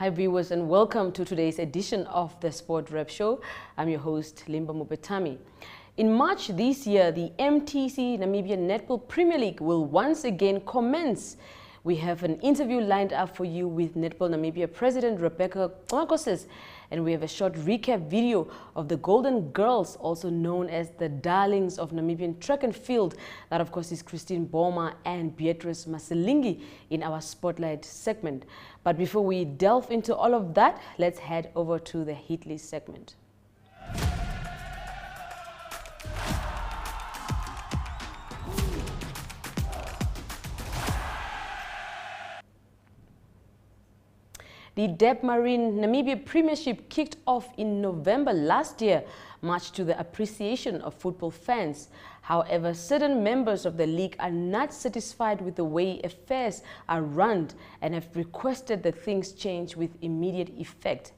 Hi viewers and welcome to today's edition of the Sport Rep Show. I'm your host Limba Mupetami. In March this year, the MTC Namibia Netball Premier League will once again commence. We have an interview lined up for you with Netball Namibia President Rebecca Goagoses, and we have a short recap video of the Golden Girls, also known as the darlings of Namibian track and field. That, of course, is Christine Mboma and Beatrice Masilingi in our Spotlight segment. But before we delve into all of that, let's head over to the hit list segment. The Debmarine Namibia Premiership kicked off in November last year, much to the appreciation of football fans. However, certain members of the league are not satisfied with the way affairs are run and have requested that things change with immediate effect.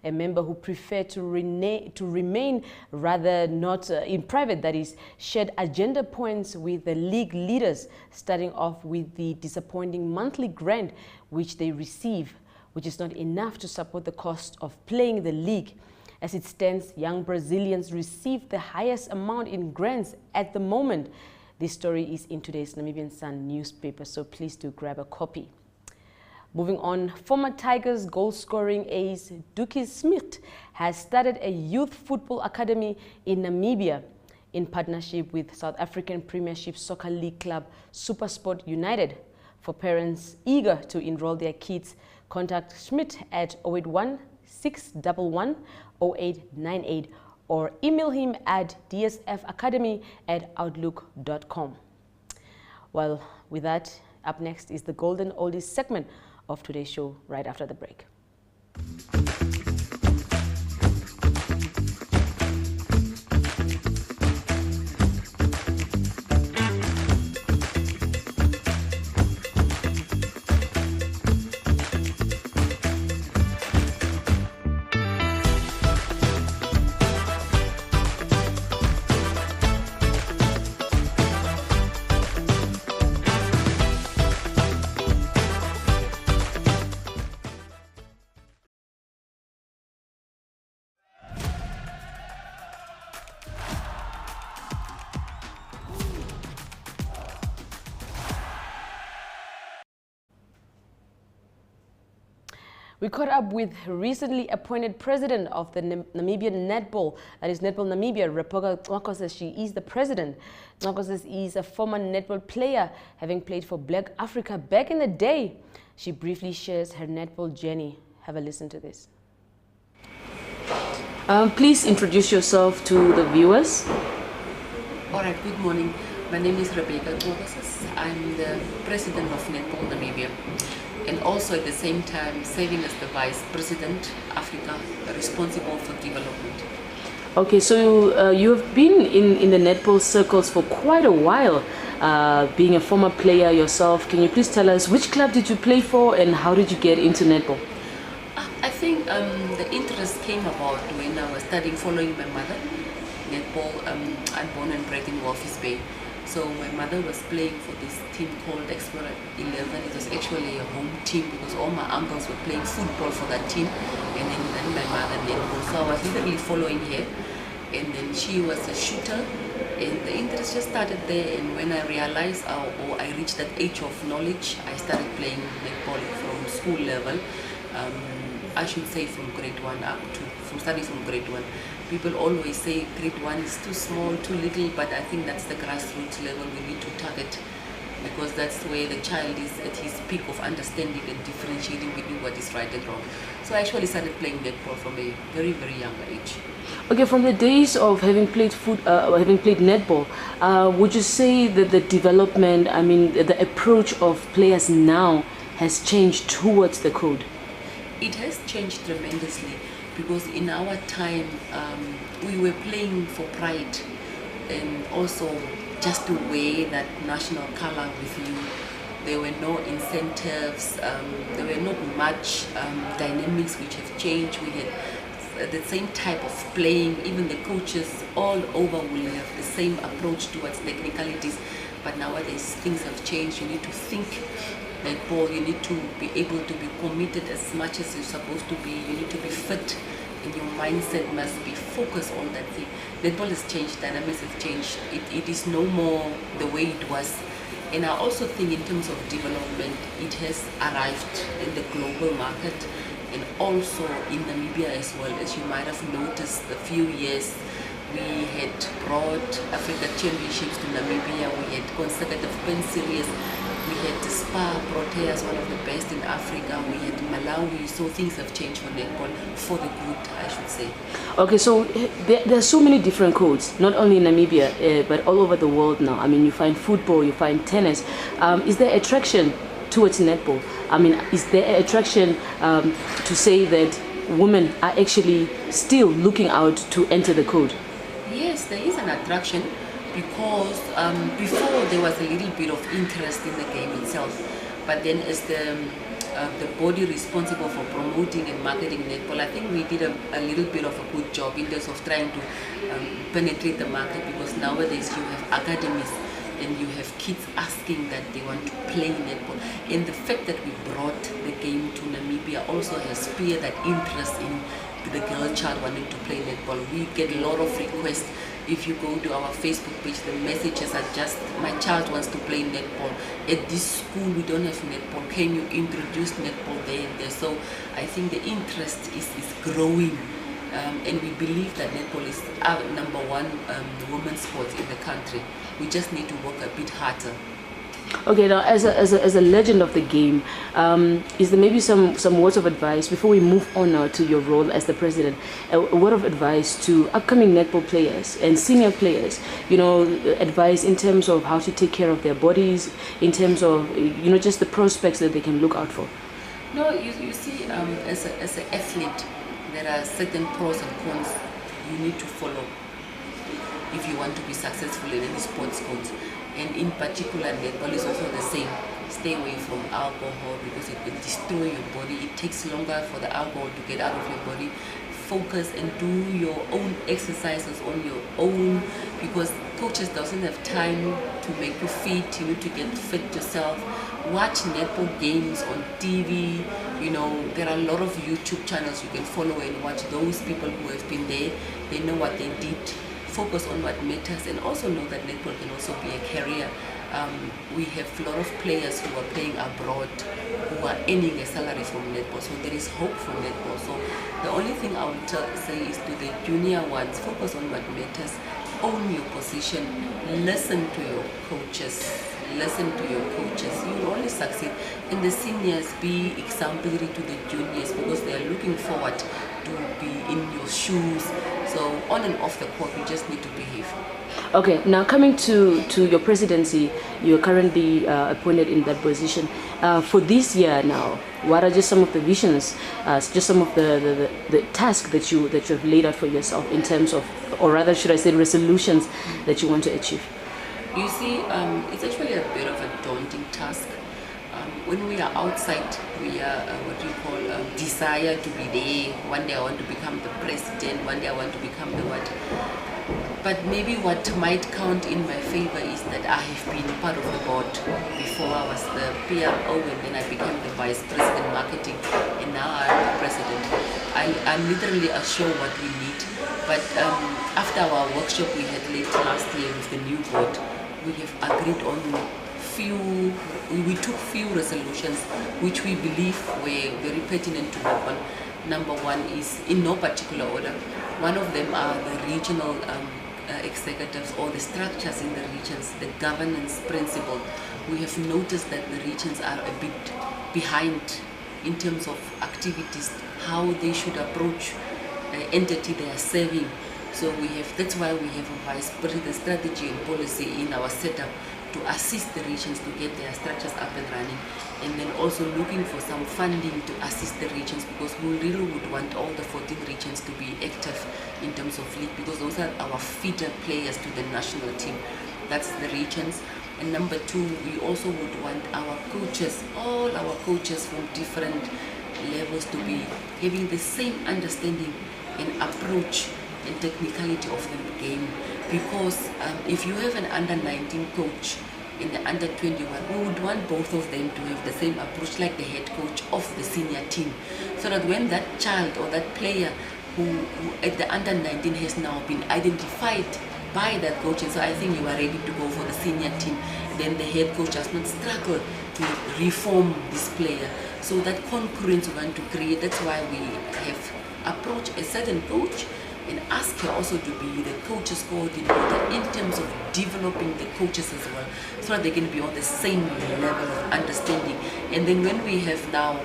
A member who preferred to remain rather not in private, that is, shared agenda points with the league leaders, starting off with the disappointing monthly grant which they receive, which is not enough to support the cost of playing the league. As it stands, young Brazilians receive the highest amount in grants at the moment. This story is in today's Namibian Sun newspaper, so please do grab a copy. Moving on, former Tigers goal-scoring ace Dookie Smith has started a youth football academy in Namibia in partnership with South African Premiership Soccer League club SuperSport United. For parents eager to enroll their kids, contact Schmidt at 081-611-0898 or email him at dsfacademy@outlook.com. Well, with that, up next is the Golden Oldies segment of today's show right after the break. We caught up with recently appointed president of the Namibian Netball, that is Netball Namibia, Rebecca Goagoses. She is the president. Goagoses is a former netball player, having played for Black Africa back in the day. She briefly shares her netball journey. Have a listen to this. Please introduce yourself to the viewers. All right, good morning. My name is Rebecca Goagoses. I'm the president of Netball Namibia, and also at the same time serving as the Vice President Africa, responsible for development. Okay, so you have been in the netball circles for quite a while, being a former player yourself. Can you please tell us which club did you play for and how did you get into netball? I think the interest came about when I was studying, following my mother. Netball, I'm born and bred in Walvis Bay. So my mother was playing for this team called Explorer 11. It was actually a home team because all my uncles were playing football for that team, and then my mother netball. So I was literally following her, and then she was a shooter, and the interest just started there. And when I realized or I reached that age of knowledge, I started playing netball from school level. I should say from grade 1 up to, starting from grade 1. People always say grade 1 is too small, too little, but I think that's the grassroots level we need to target, because that's where the child is at his peak of understanding and differentiating between what is right and wrong. So I actually started playing netball from a very, very young age. Okay, from the days of having played netball, would you say that the development, the approach of players now has changed towards the code? It has changed tremendously, because in our time we were playing for pride and also just to wear that national color with you. There were no incentives, there were not much dynamics which have changed. We had the same type of playing. Even the coaches all over will have the same approach towards technicalities, but nowadays things have changed. You need to think netball, you need to be able to be committed as much as you're supposed to be. You need to be fit, and your mindset must be focused on that thing. Netball has changed, dynamics have changed. It is no more the way it was. And I also think in terms of development, it has arrived in the global market and also in Namibia as well. As you might have noticed, a few years we had brought Africa Championships to Namibia. We had consecutive Pen Series. We had Spa Proteas, one of the best in Africa. We had Malawi. So things have changed for netball for the good, I should say. Okay, so there are so many different codes, not only in Namibia, but all over the world now. I mean, you find football, you find tennis. Is there attraction towards netball? I mean, is there attraction to say that women are actually still looking out to enter the code? Yes, there is an attraction because before there was a little bit of interest in the game itself, but then as the body responsible for promoting and marketing netball, I think we did a little bit of a good job in terms of trying to penetrate the market, because nowadays you have academies and you have kids asking that they want to play netball, and the fact that we brought the game to Namibia also has spurred that interest in the girl child wanting to play netball. We get a lot of requests. If you go to our Facebook page, the messages are just, my child wants to play netball. At this school, we don't have netball. Can you introduce netball there and there? So I think the interest is growing. And we believe that netball is our number one women's sport in the country. We just need to work a bit harder. Okay, now as a legend of the game, is there maybe some words of advice before we move on now to your role as the president? A word of advice to upcoming netball players and senior players, you know, advice in terms of how to take care of their bodies, in terms of, you know, just the prospects that they can look out for. No, you see, as an athlete, there are certain pros and cons you need to follow if you want to be successful in any sports codes. And in particular, netball is also the same. Stay away from alcohol because it will destroy your body. It takes longer for the alcohol to get out of your body. Focus and do your own exercises on your own, because coaches doesn't have time to make you fit. You need to get fit yourself. Watch netball games on TV. You know, there are a lot of YouTube channels you can follow and watch those people who have been there. They know what they did. Focus on what matters, and also know that netball can also be a career. We have a lot of players who are playing abroad who are earning a salary from netball, so there is hope for netball. So the only thing I would say is to the junior ones, focus on what matters, own your position, listen to your coaches, you will only succeed. And the seniors, be exemplary to the juniors, because they are looking forward to be in your shoes. So on and off the court, you just need to behave. Okay, now coming to your presidency, you're currently appointed in that position. For this year now, what are just some of the visions, just some of the tasks that you have laid out for yourself in terms of, or rather should I say, resolutions that you want to achieve? You see, it's actually a bit of a daunting task. When we are outside, we are what you call desire to be there. One day I want to become the president, one day I want to become the what. But maybe what might count in my favor is that I have been part of the board. Before I was the PRO, and then I became the vice president marketing, and now I'm the president. I'm literally assured what we need. But after our workshop we had late last year with the new board, we have agreed on we took few resolutions which we believe were very pertinent to work on. Number one is, in no particular order, one of them are the regional executives, or the structures in the regions, the governance principle. We have noticed that the regions are a bit behind in terms of activities, how they should approach the entity they are serving. So that's why we have a vice president strategy and policy in our setup, to assist the regions to get their structures up and running, and then also looking for some funding to assist the regions, because we really would want all the 14 regions to be active in terms of league, because those are our feeder players to the national team. That's the regions. And number two, we also would want our coaches, all our coaches from different levels, to be having the same understanding and approach and technicality of the game. Because if you have an under-19 coach in the under 21, we would want both of them to have the same approach like the head coach of the senior team, so that when that child or that player who at the under 19 has now been identified by that coach, and so I think you are ready to go for the senior team, then the head coach does not struggle to reform this player. So that concurrence we want to create, that's why we have approached a certain coach and ask her also to be the coaches coordinator in terms of developing the coaches as well, so that they can be on the same level of understanding. And then when we have now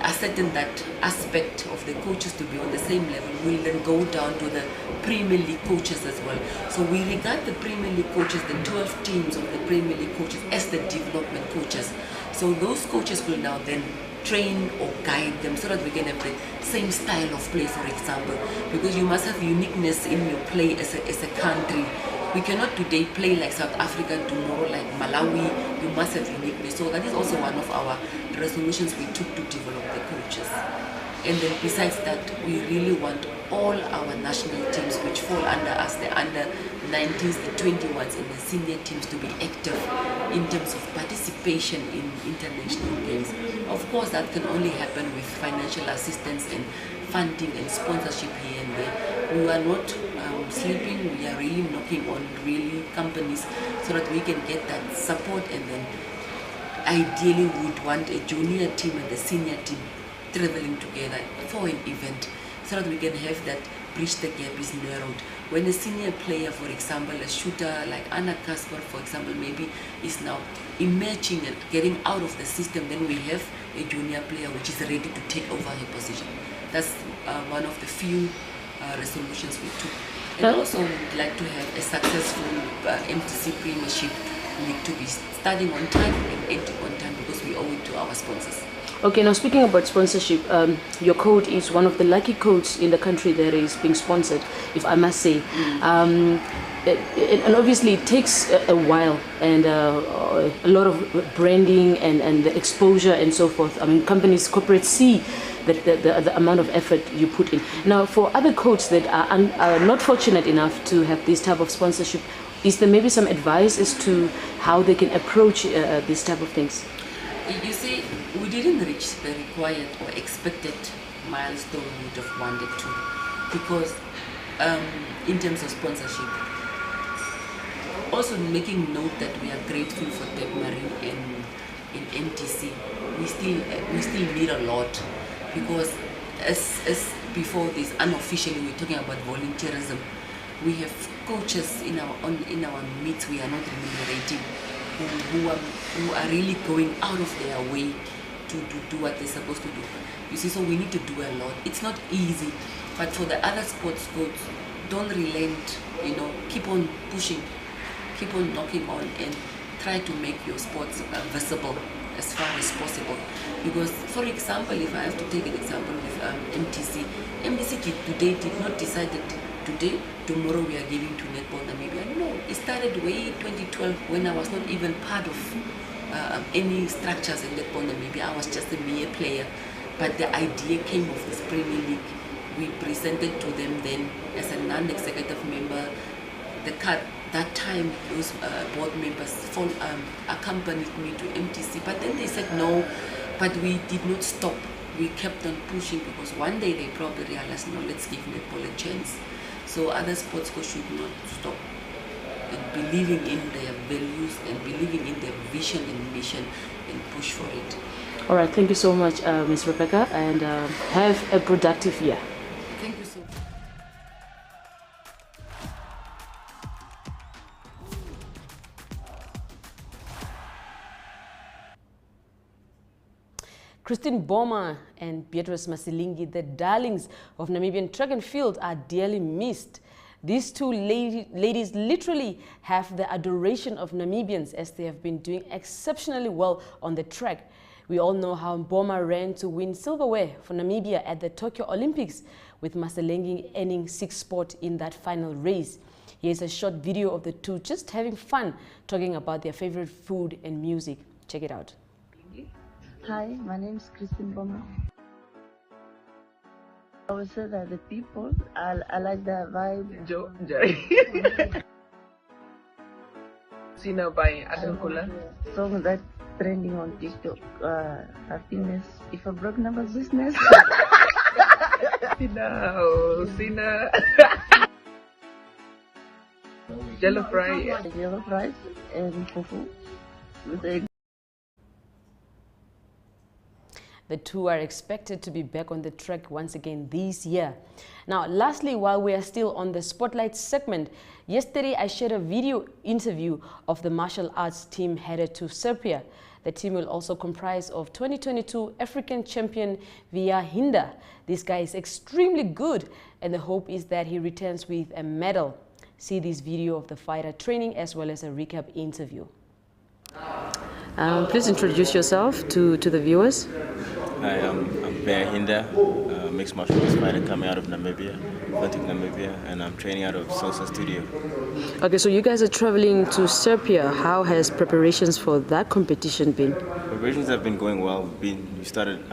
ascertained that aspect of the coaches to be on the same level, we'll then go down to the Premier League coaches as well. So we regard the Premier League coaches, the 12 teams of the Premier League coaches, as the development coaches. So those coaches will now then train or guide them so that we can have the same style of play, for example, because you must have uniqueness in your play as a country. We cannot today play like South Africa, tomorrow like Malawi. You must have uniqueness. So that is also one of our resolutions we took to develop the coaches. And then besides that, we really want all our national teams which fall under us, the under 19s, the 21s and the senior teams, to be active in terms of participation in international games. Of course, that can only happen with financial assistance and funding and sponsorship here and there. We are not sleeping, we are really knocking on really companies so that we can get that support, and then ideally would want a junior team and the senior team traveling together for an event so that we can have that bridge the gap is narrowed. When a senior player, for example, a shooter like Anna Kasper, for example, maybe is now emerging and getting out of the system, then we have a junior player which is ready to take over her position. That's one of the few resolutions we took. And also we would like to have a successful MTC Premiership League to be starting on time and ending on time, because we owe it to our sponsors. Okay, now speaking about sponsorship, your code is one of the lucky codes in the country that is being sponsored, if I must say. And obviously it takes a while and a lot of branding and the exposure and so forth. I mean, companies, corporates see the amount of effort you put in. Now, for other codes that are not fortunate enough to have this type of sponsorship, is there maybe some advice as to how they can approach these type of things? You see, we didn't reach the required or expected milestone we would have wanted to, because in terms of sponsorship, also making note that we are grateful for Debmarin and in MTC, we still need a lot, because as before this, unofficially we're talking about volunteerism. We have coaches in our midst we are not remunerating, who are really going out of their way to do what they're supposed to do. You see, so we need to do a lot. It's not easy, but for the other sports codes, don't relent, keep on pushing, keep on knocking on, and try to make your sports visible as far as possible. Because, for example, if I have to take an example with MTC today did not decide that today, tomorrow we are giving to Netball Namibia. No, it started way 2012 when I was not even part of any structures in Netball Namibia. I was just a mere player. But the idea came of this Premier League. We presented to them then as a non-executive member. That time, those board members accompanied me to MTC. But then they said no, but we did not stop. We kept on pushing, because one day they probably realized, no, let's give netball a chance. So other sports coaches should not stop and believing in their values and believing in their vision and mission and push for it. All right, thank you so much, Ms. Rebecca, and have a productive year. Thank you so much. Christine Mboma and Beatrice Masilingi, the darlings of Namibian track and field, are dearly missed. These two ladies literally have the adoration of Namibians, as they have been doing exceptionally well on the track. We all know how Mboma ran to win silverware for Namibia at the Tokyo Olympics, with Masilingi earning 6th spot in that final race. Here's a short video of the two just having fun, talking about their favorite food and music. Check it out. Hi, my name is Christine Mboma. I would say that the people, I like their vibe. Sina by Adam Kula. Song that trending on TikTok. Happiness. If a broke number business. Sina, oh, Sina. Jello fry. Yellow fries and fufu with egg. The two are expected to be back on the track once again this year. Now, lastly, while we are still on the Spotlight segment, yesterday I shared a video interview of the martial arts team headed to Serbia. The team will also comprise of 2022 African champion Via Hinda. This guy is extremely good, and the hope is that he returns with a medal. See this video of the fighter training as well as a recap interview. Please introduce yourself to the viewers. Hi, I'm Via Hinda, mixed martial arts fighter coming out of Namibia, Namibia, and I'm training out of Sosa Studio. Okay, so you guys are traveling to Serbia. How has preparations for that competition been? Preparations have been going well. We started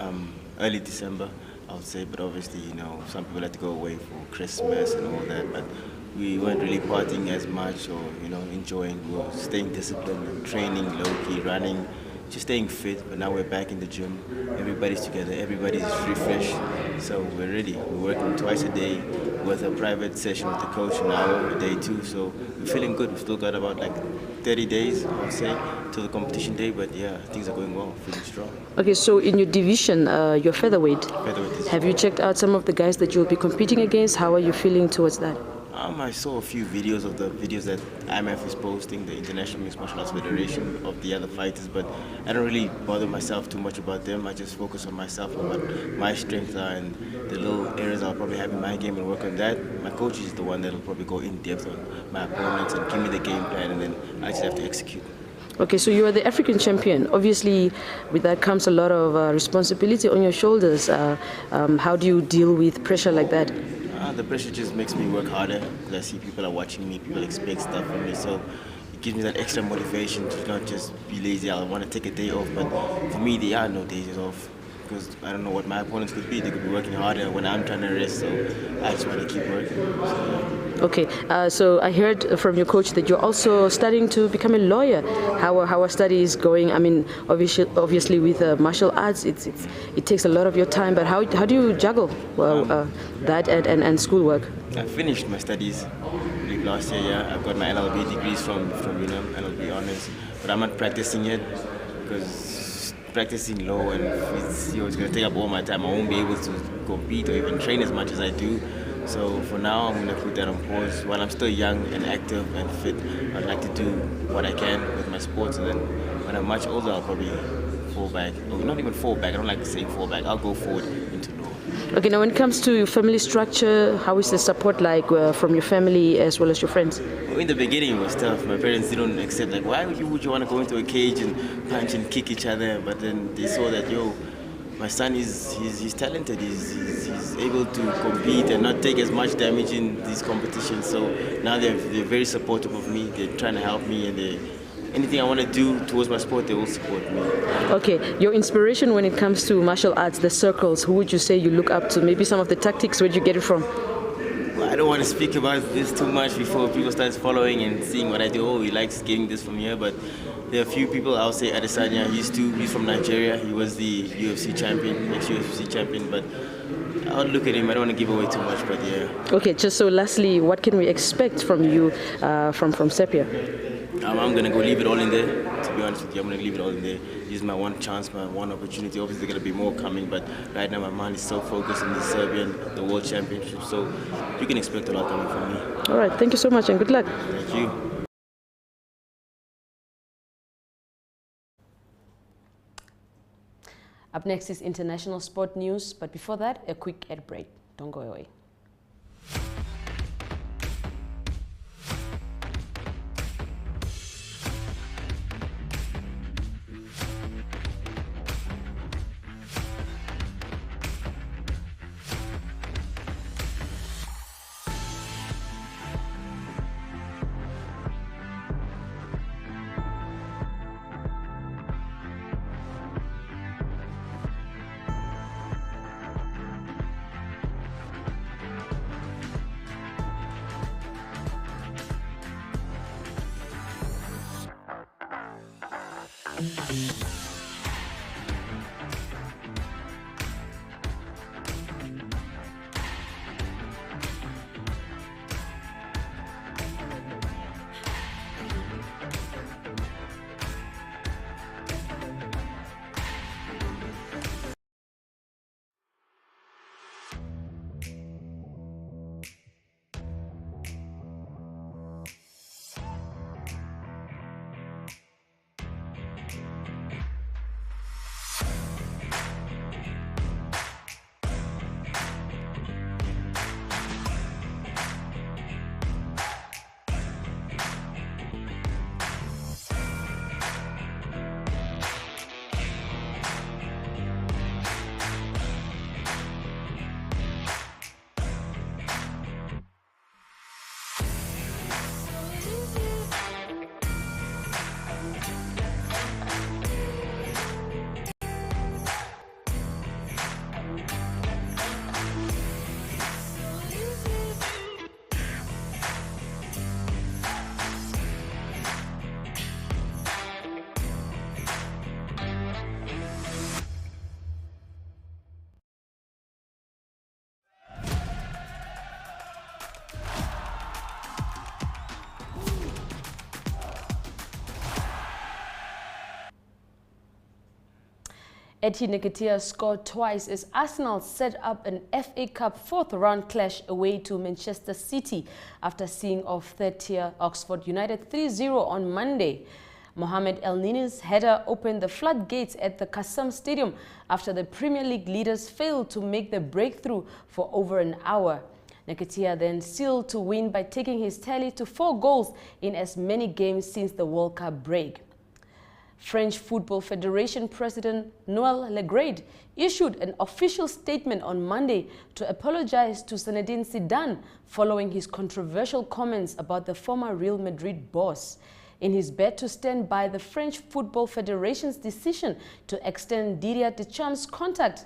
early December, I would say, but obviously, you know, some people had to go away for Christmas and all that, but we weren't really partying as much or, you know, enjoying. We were staying disciplined, training low-key, running, just staying fit. But now we're back in the gym. Everybody's together. Everybody's refreshed. So we're ready. We're working twice a day with a private session with the coach an hour a day too. So we're feeling good. We've still got about like 30 days, I would say, till the competition day. But yeah, things are going well. Feeling strong. Okay, so in your division, you're featherweight. Featherweight. Have you checked out some of the guys that you'll be competing against? How are you feeling towards that? I saw a few videos of the videos that IMF is posting, the International Mixed Martial Arts Federation, of the other fighters, but I don't really bother myself too much about them. I just focus on myself and what my strengths are and the little areas I'll probably have in my game and work on that. My coach is the one that'll probably go in depth on my opponents and give me the game plan, and then I just have to execute. Okay, so you are the African champion. Obviously, with that comes a lot of responsibility on your shoulders. How do you deal with pressure like that? The pressure just makes me work harder because I see people are watching me, people expect stuff from me, so it gives me that extra motivation to not just be lazy. I want to take a day off, but for me, there are no days off because I don't know what my opponents could be. They could be working harder when I'm trying to rest, so I just want to keep working. So, okay, so I heard from your coach that you're also studying to become a lawyer. How are studies going? I mean, obviously with martial arts, it takes a lot of your time, but how do you juggle that and schoolwork? I finished my studies last year. Yeah, I've got my LLB degrees from LLB honors, but I'm not practicing yet because practicing law and it's going to take up all my time. I won't be able to compete or even train as much as I do. So for now, I'm going to put that on pause. While I'm still young and active and fit, I'd like to do what I can with my sports, and then when I'm much older, I'll probably fall back. Or not even fall back, I don't like saying fall back. I'll go forward into law. Okay, now when it comes to family structure, how is the support like from your family as well as your friends? Well, in the beginning it was tough. My parents didn't accept, like, why would you want to go into a cage and punch and kick each other? But then they saw that, my son he's talented. He's able to compete and not take as much damage in these competitions. So now they're very supportive of me. They're trying to help me, and anything I want to do towards my sport, they will support me. Okay, your inspiration when it comes to martial arts, the circles, who would you say you look up to? Maybe some of the tactics, where'd you get it from? Well, I don't want to speak about this too much before people start following and seeing what I do. Oh, he likes getting this from here, but there are a few people. I'll say Adesanya. He's from Nigeria. He was the UFC champion, ex-UFC champion, but I'll look at him. I don't want to give away too much, but yeah. Okay, just so lastly, what can we expect from you from Serbia? I'm going to go leave it all in there. To be honest with you, I'm going to leave it all in there. This is my one chance, my one opportunity. Obviously, there's going to be more coming, but right now my mind is so focused on the Serbian, the World Championship, so you can expect a lot coming from me. All right, thank you so much and good luck. Thank you. Up next is international sport news, but before that, a quick ad break. Don't go away. Eti Nketiah scored twice as Arsenal set up an FA Cup fourth-round clash away to Manchester City after seeing off third-tier Oxford United 3-0 on Monday. Mohamed El Nini's header opened the floodgates at the Qassam Stadium after the Premier League leaders failed to make the breakthrough for over an hour. Nketiah then sealed to win by taking his tally to 4 goals in as many games since the World Cup break. French Football Federation President Noël Le Graët issued an official statement on Monday to apologize to Zinedine Zidane following his controversial comments about the former Real Madrid boss. In his bid to stand by the French Football Federation's decision to extend Didier Deschamps' contract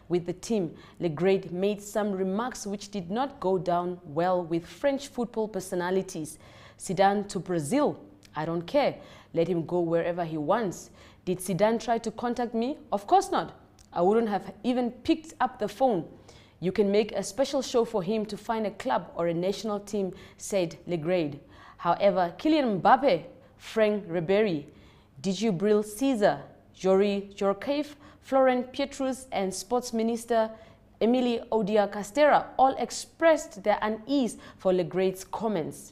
with the team, Le Graët made some remarks which did not go down well with French football personalities. Zidane to Brazil: "I don't care. Let him go wherever he wants. Did Zidane try to contact me? Of course not. I wouldn't have even picked up the phone. You can make a special show for him to find a club or a national team," said Le Graët. However, Kylian Mbappe, Franck Ribéry, Djibril Cissé, Jory Djorkaeff, Florent Pietrus and Sports Minister Emily Odia Castera all expressed their unease for Le Graët's comments.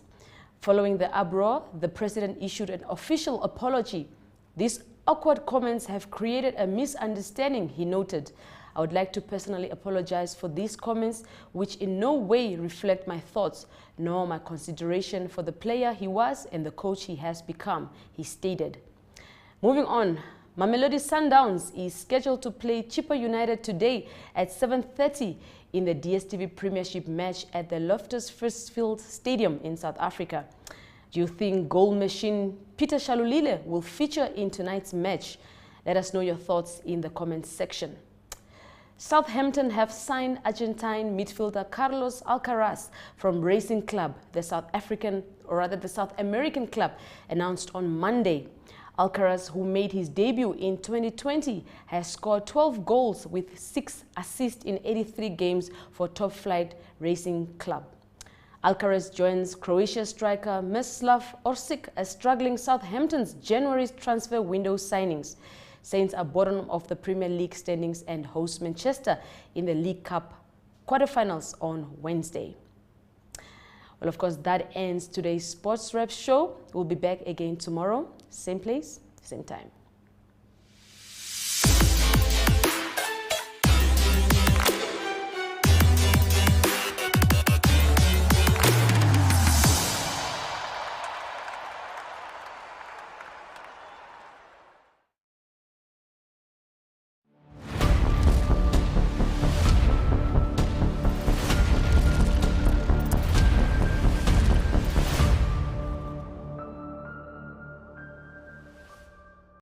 Following the uproar, the president issued an official apology. "These awkward comments have created a misunderstanding," he noted. "I would like to personally apologize for these comments, which in no way reflect my thoughts, nor my consideration for the player he was and the coach he has become," he stated. Moving on, Mamelodi Sundowns is scheduled to play Chippa United today at 7:30 in the DStv Premiership match at the Loftus Versfeld Stadium in South Africa. Do you think goal machine Peter Shalulile will feature in tonight's match? Let us know your thoughts in the comments section. Southampton have signed Argentine midfielder Carlos Alcaraz from Racing Club, the South American club, announced on Monday. Alcaraz, who made his debut in 2020, has scored 12 goals with 6 assists in 83 games for Top Flight Racing Club. Alcaraz joins Croatia striker Miroslav Orsic as struggling Southampton's January transfer window signings. Saints are bottom of the Premier League standings and host Manchester in the League Cup quarterfinals on Wednesday. Well, of course, that ends today's Sports Wrap show. We'll be back again tomorrow, same place, same time.